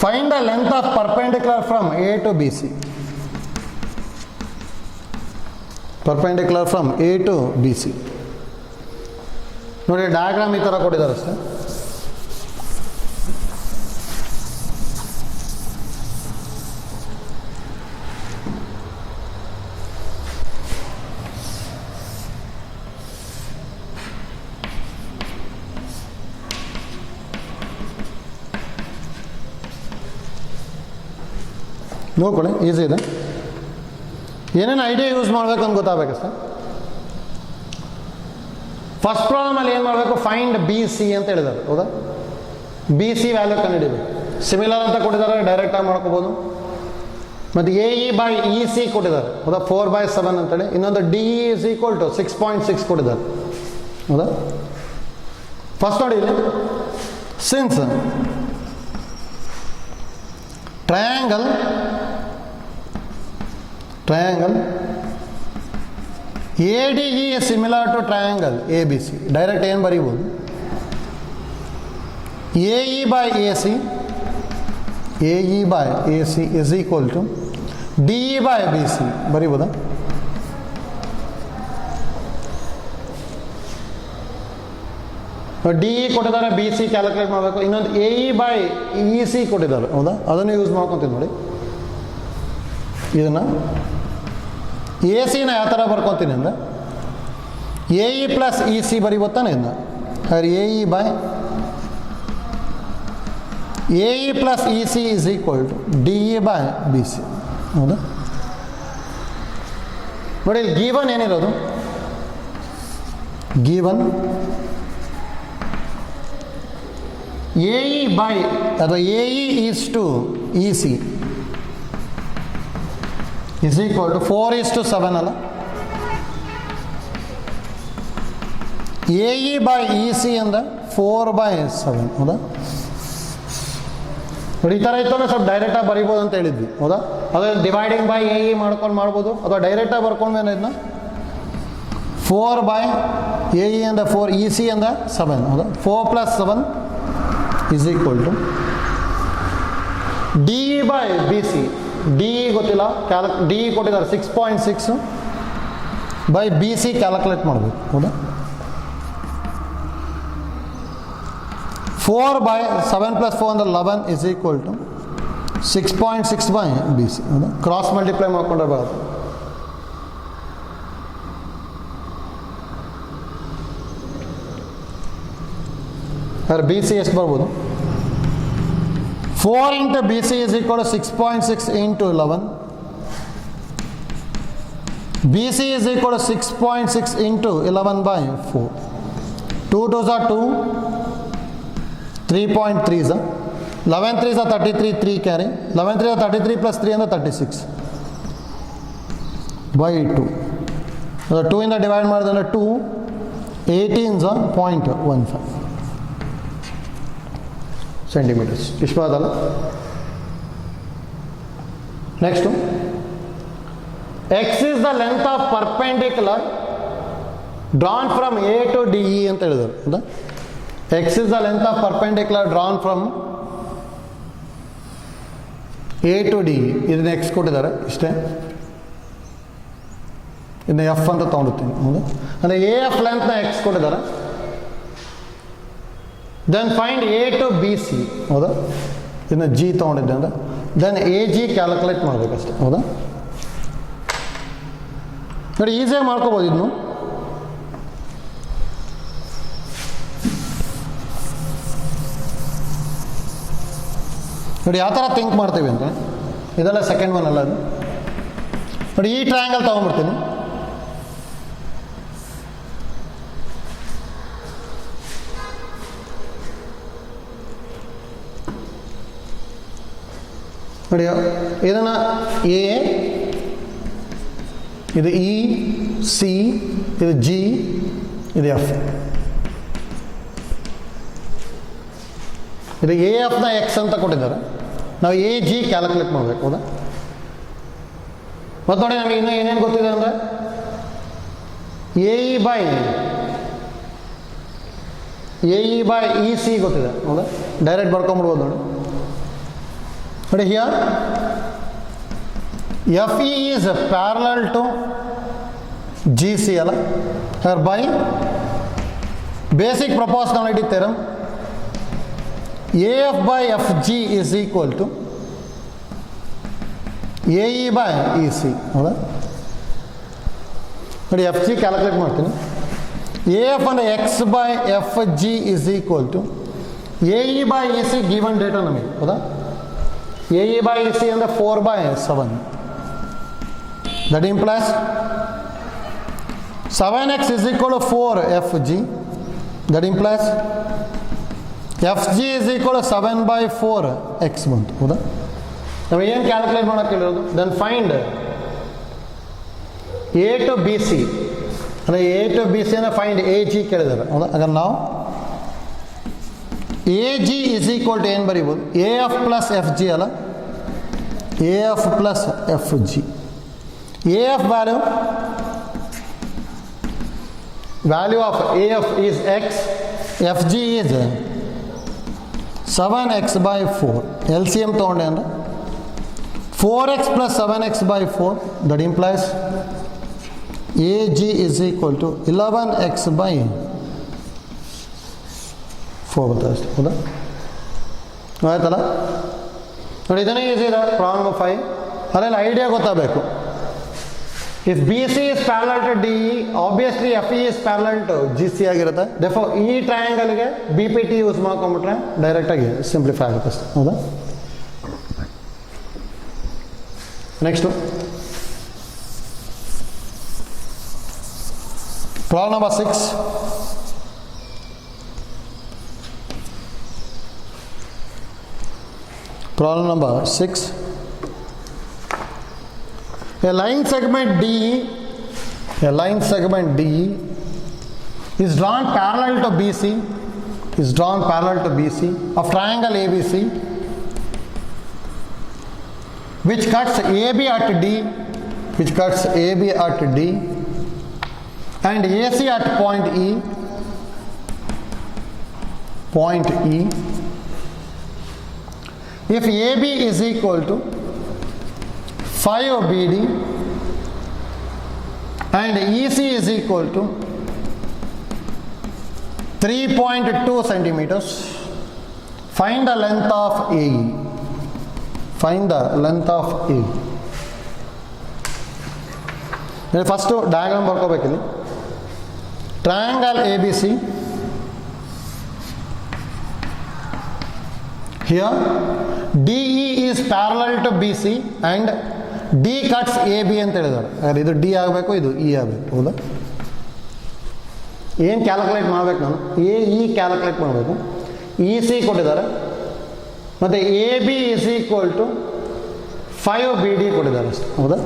find the length of perpendicular from A to BC. Perpendicular from A to BC. ನೋಡಿ, diagram ಈ ಥರ ಕೊಟ್ಟಿದ್ದಾರೆ ಅಷ್ಟೇ. ನೋಡ್ಕೊಳ್ಳಿ, easy ಇದೆ. ಏನೇನು idea use ಮಾಡಬೇಕು ಅಂತ ಗೊತ್ತಾಗಬೇಕಷ್ಟೆ. ಫಸ್ಟ್ ಪ್ರಾಬ್ಲಮಲ್ಲಿ ಏನು ಮಾಡಬೇಕು? ಫೈಂಡ್ ಬಿ ಸಿ ಅಂತ ಹೇಳಿದ್ದಾರೆ, ಹೌದಾ? ಬಿ ಸಿ ವ್ಯಾಲ್ಯೂ ಕಂಡುಹಿಡಿಬೇಕು. ಸಿಮಿಲರ್ ಅಂತ ಕೊಟ್ಟಿದ್ದಾರೆ, ಡೈರೆಕ್ಟಾಗಿ ಮಾಡ್ಕೋಬೋದು. ಮತ್ತು A E by E C ಕೊಟ್ಟಿದ್ದಾರೆ, ಹೌದಾ? 4/7 ಅಂತೇಳಿ. ಇನ್ನೊಂದು D E is equal to 6.6 ಕೊಟ್ಟಿದ್ದಾರೆ, ಹೌದಾ? ಫಸ್ಟ್ ನೋಡಿ, ಇಲ್ಲಿ since triangle ADE is similar to triangle ABC. Direct ಏನು ಬರೀಬೋದು? AE by AC is equal to DE by BC ಬರೀಬೋದಾ? DE ಕೊಟ್ಟಿದ್ದಾರೆ, BC ಕ್ಯಾಲ್ಕುಲೇಟ್ ಮಾಡಬೇಕು. ಇನ್ನೊಂದು AE by EC ಕೊಟ್ಟಿದ್ದಾರೆ, ಹೌದಾ? ಅದನ್ನು ಯೂಸ್ ಮಾಡ್ಕೊತೀವಿ ನೋಡಿ. ಇದನ್ನು ಎ ಸಿನ ಯಾವ ಥರ ಬರ್ಕೊತೀನಿ ಅಂದರೆ A E plus E C ಬರೀಬೋತಾನೆ ಇನ್ನು here A E by A E plus E C is equal to D E by B C. ಹೌದಾ? ನೋಡಿ ಇಲ್ಲಿ ಗಿವನ್ ಏನಿರೋದು, ಗಿವನ್ ಎ ಇ ಬೈ ಅಥವಾ A E is to E C is equal to 4:7 ಅಲ್ಲ. A E by E C ಅಂದ 4/7. ಹೌದಾ? ನೋಡಿ ಈ ಥರ ಇತ್ತು ಅಂದ್ರೆ ಸ್ವಲ್ಪ ಡೈರೆಕ್ಟಾಗಿ ಬರಿಬೋದು ಅಂತ ಹೇಳಿದ್ವಿ. ಹೌದಾ? ಅದೇ ಡಿವೈಡಿಂಗ್ ಬೈ ಎ ಇ ಮಾಡ್ಕೊಂಡು ಮಾಡ್ಬೋದು, ಅಥವಾ ಡೈರೆಕ್ಟಾಗಿ ಬರ್ಕೊಂಡ್ಮೇಲೆ ಇದನ್ನ 4 ಎ ಇ ಅಂದ 4 ಇ ಸಿ ಅಂದ 7. ಹೌದಾ? 4+7 is equal to D E by B C. D E ಗೊತ್ತಿಲ್ಲ, ಡಿ ಇ ಕೊಟ್ಟಿದ್ದಾರೆ 6.6 ಬೈ ಬಿ ಸಿ ಕ್ಯಾಲ್ಕುಲೇಟ್ ಮಾಡಬೇಕು. ಹೌದಾ? 4/7 + 4 ಅಂದರೆ 11 is equal to 6.6 by B C. ಹೌದಾ? ಕ್ರಾಸ್ ಮಲ್ಟಿಪ್ಲೈ ಮಾಡ್ಕೊಂಡ್ರೆ ಬರುತ್ತೆ. ಸರ್ ಬಿ ಸಿ ಎಷ್ಟು ಬರ್ಬೋದು? 4 into BC is equal to 6.6 into 11. BC is equal to 6.6 into 11/4. 2 2s are 2. 3.3s are 11 3s are 33. 3 carry 11 3s are 33 plus 3 and 36 by 2. 2 ಇಂದ divide ಮಾಡಿದ್ರೆ 2 18s are 0.15 centimeters. ಇಷ್ಟು ಅದಲ್ಲ. Next x is the length of perpendicular drawn from A to D E ಅಂತ ಹೇಳಿದರು. ಹೌದಾ? X is the length of perpendicular drawn from A to D E. ಇದನ್ನ x ಕೊಟ್ಟಿದ್ದಾರೆ, ಇಷ್ಟೇ. ಇದನ್ನ ಎಫ್ ಅಂತ ತೊಗೊಂಡಿರ್ತೀನಿ. ಹೌದಾ? ಅಂದರೆ ಎ ಎಫ್ ಲೆಂತ್ನ ಎಕ್ಸ್ ಕೊಟ್ಟಿದ್ದಾರೆ. Then find A to B C. ಹೌದಾ? ಇದನ್ನು ಜಿ ತೊಗೊಂಡಿದ್ದೆ ಅಂದರೆ ದೆನ್ ಎ ಜಿ ಕ್ಯಾಲ್ಕುಲೇಟ್ ಮಾಡಬೇಕಷ್ಟೆ. ಹೌದಾ? ನೋಡಿ ಈಸಿಯಾಗಿ ಮಾಡ್ಕೋಬೋದು ಇದನ್ನು. ನೋಡಿ ಯಾವ ಥರ ಥಿಂಕ್ ಮಾಡ್ತೀವಿ ಅಂತ. ಇದೆಲ್ಲ ಸೆಕೆಂಡ್ ಒನ್ ಅಲ್ಲ ಅದು. ನೋಡಿ ಈ ಟ್ರಯಾಂಗಲ್ ತೊಗೊಂಡ್ಬಿಡ್ತೀನಿ. ನೋಡಿ ಇದನ್ನು ಎ, ಇದು ಇ, ಸಿ, ಇದು ಜಿ, ಇದು ಎಫ್. ಇದು ಎ ಎಫ್ನ ಎಕ್ಸ್ ಅಂತ ಕೊಟ್ಟಿದ್ದಾರೆ. ನಾವು ಎ ಜಿ ಕ್ಯಾಲ್ಕುಲೇಟ್ ಮಾಡಬೇಕು. ಹೌದಾ? ಮತ್ತು ನೋಡಿ ನಮಗೆ ಇನ್ನೂ ಏನೇನು ಗೊತ್ತಿದೆ ಅಂದರೆ A E by E C ಗೊತ್ತಿದೆ. ಹೌದಾ? ಡೈರೆಕ್ಟ್ ಬರ್ಕೊಂಬಿಡ್ಬೋದು ನೋಡಿ. ನೋಡಿ here F E is parallel to G C ಅಲ್ಲ. Here by basic proportionality theorem A F by F G is equal to A E by E C. ಹೌದಾ? ನೋಡಿ F G calculate ಮಾಡ್ತೀನಿ. A F ಅಂದರೆ X by F G is equal to A E by E C given data ನಮಗೆ. ಹೌದಾ? A E by E C ಅಂದರೆ 4/7. That implies 7x is equal to 4fg. That implies fg is equal to 7/4x ಬಂತು. ಹೌದಾ? ನಾವು ಏನು calculate ಮಾಡೋಕ್ಕೆ ಹೇಳಿರೋದು? Then find A to B C. ಅಂದರೆ ಎ ಟು ಬಿ ಸಿ ಅಂದರೆ ಫೈಂಡ್ ಎ ಜಿ ಕೇಳಿದ್ದಾರೆ. ಹೌದಾ? ಹಾಗಾದ್ರೆ ನಾವು A G is equal to ಏನು ಬರೀಬೋದು? A F plus F G ಅಲ್ಲ, A F plus F G. A F value of AF is x, FG is 7x/4. LCM ತೊಗೊಂಡೆ ಅಂದರೆ 4x plus 7x/4. That implies AG is equal to 11x/4 ಬರ್ತದೆ ಅಷ್ಟೇ. ಹೌದಾ? ಆಯ್ತಲ್ಲ? ನೋಡಿ ಇದನ್ನೇ easy ಇದೆ. ಪ್ರಾಬ್ಲಮ್ 5 ಅಲ್ಲೆಲ್ಲ ಐಡಿಯಾ ಗೊತ್ತಾಗಬೇಕು. If B C is parallel to D obviously F E is parallel to G C ಆಗಿರುತ್ತೆ. ದೇರ್ಫೋರ್ ಈ ಟ್ರಯಾಂಗಲ್ಗೆ ಬಿ ಪಿ ಟಿ ಯೂಸ್ ಮಾಡ್ಕೊಂಡ್ಬಿಟ್ರೆ ಡೈರೆಕ್ಟಾಗಿ ಸಿಂಪ್ಲಿಫೈ ಆಗುತ್ತೆ ಅಷ್ಟೇ. ಹೌದಾ? Next problem number 6. Problem number 6. A line segment D is drawn parallel to BC of triangle ABC, which cuts AB at D and AC at point E. If AB is equal to 5 BD and EC is equal to 3.2 centimeters, find the length of AE. First diagram ಬರ್ಕೋಬೇಕಿಲ್ಲಿ. Triangle ABC. Here DE is parallel to BC and D cuts AB ಅಂತ ಹೇಳಿದ್ದಾರೆ. ಹಾಗಾದ್ರೆ ಇದು D ಆಗಬೇಕು, ಇದು E ಆಗಬೇಕು. ಹೌದಾ? ಏನು calculate ಮಾಡಬೇಕು ನಾನು? AE ಕ್ಯಾಲ್ಕುಲೇಟ್ ಮಾಡಬೇಕು. EC ಕೊಟ್ಟಿದ್ದಾರೆ ಮತ್ತು AB is equal to 5 BD ಕೊಟ್ಟಿದ್ದಾರೆ ಅಷ್ಟೇ. ಹೌದಾ?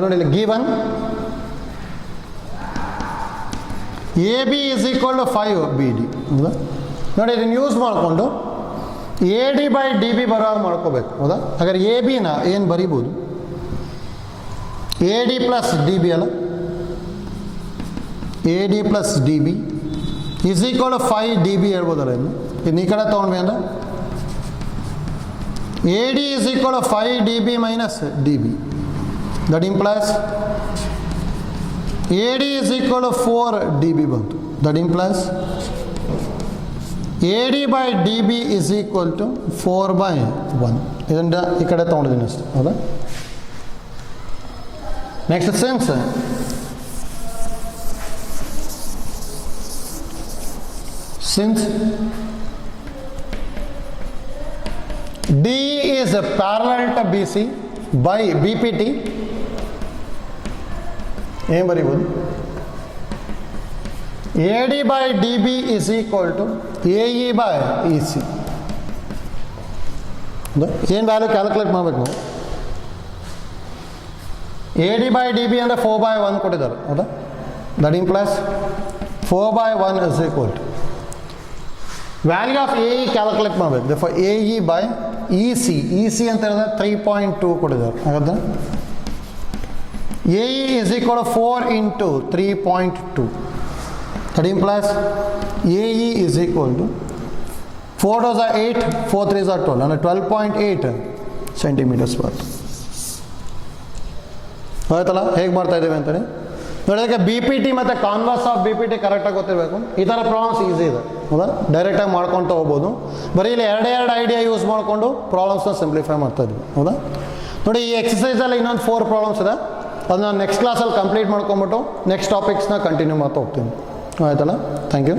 ನೋಡಿ ಇಲ್ಲಿ given AB is equal to 5 BD. ಹೌದಾ? ನೋಡಿ ಇದನ್ನು ಯೂಸ್ ಮಾಡಿಕೊಂಡು A D by D B ಬರೋ ಮಾಡ್ಕೋಬೇಕು. ಹೌದಾ? ಹಾಗಾದ್ರೆ ಎ ಬಿನ ಏನು ಬರೀಬೋದು? A D plus D B ಅಲ್ಲ, A D plus D B is equal 5 D B ಹೇಳ್ಬೋದಲ್ಲ. ಇನ್ನು ಈ ಕಡೆ ತೊಗೊಂಡ್ವಿ ಅಂದ್ರೆ A D is equal 5 D B minus D B, that implies A D is equal 4 D B ಬಂತು. That implies A D by D B is equal to 4/1. ಇದನ್ನು ಈ ಕಡೆ ತೊಗೊಂಡಿದ್ದೀನಿ ಅಷ್ಟೆ. ಹೌದಾ? Next since D is parallel to BC by BPT, ಏನು ಬರೀಬೋದು? AD by DB is equal to AE by EC. ಏನು value calculate ಮಾಡಬೇಕು ನಾವು? AD by DB ಅಂದರೆ 4/1 ಕೊಟ್ಟಿದ್ದಾರೆ. ಹೌದಾ? That implies 4/1 is equal to value of AE calculate ಮಾಡಬೇಕು. Therefore AE by EC ಅಂತ ಹೇಳಿದ್ರೆ 3.2 ಕೊಟ್ಟಿದ್ದಾರೆ. ಹಾಗಾದ್ರೆ AE is equal to 4 into 3.2. That implies AE is equal to 4 2s are 8, 4 3s are 12, and 12.8 centimeters ಬರುತ್ತೆ. ಆಯ್ತಲ್ಲ ಹೇಗೆ ಮಾಡ್ತಾ ಇದ್ದೀವಿ ಅಂತೇಳಿ ನೋಡೋದಕ್ಕೆ ಬಿ ಪಿ ಟಿ ಮತ್ತು converse of B P T ಕರೆಕ್ಟಾಗಿ ಗೊತ್ತಿರಬೇಕು. ಈ ಥರ ಪ್ರಾಬ್ಲಮ್ಸ್ ಈಸಿ ಇದೆ. ಹೌದಾ? ಡೈರೆಕ್ಟಾಗಿ ಮಾಡ್ಕೊತ ಹೋಗ್ಬೋದು. ಬರೀ ಇಲ್ಲಿ ಎರಡು ಐಡಿಯಾ ಯೂಸ್ ಮಾಡಿಕೊಂಡು ಪ್ರಾಬ್ಲಮ್ಸ್ನ ಸಿಂಪ್ಲಿಫೈ ಮಾಡ್ತಾ ಇದ್ವಿ. ಹೌದಾ? ನೋಡಿ ಈ ಎಕ್ಸಸೈಸಲ್ಲಿ ಇನ್ನೊಂದು 4 ಪ್ರಾಬ್ಲಮ್ಸ್ ಇದೆ. ಅದನ್ನ ನೆಕ್ಸ್ಟ್ ಕ್ಲಾಸಲ್ಲಿ ಕಂಪ್ಲೀಟ್ ಮಾಡ್ಕೊಂಬಿಟ್ಟು ನೆಕ್ಸ್ಟ್ ಟಾಪಿಕ್ಸ್ನ ಕಂಟಿನ್ಯೂ ಮಾಡ್ತಾ ಹೋಗ್ತೀನಿ. ಆಯ್ತಲ್ಲ? Thank you.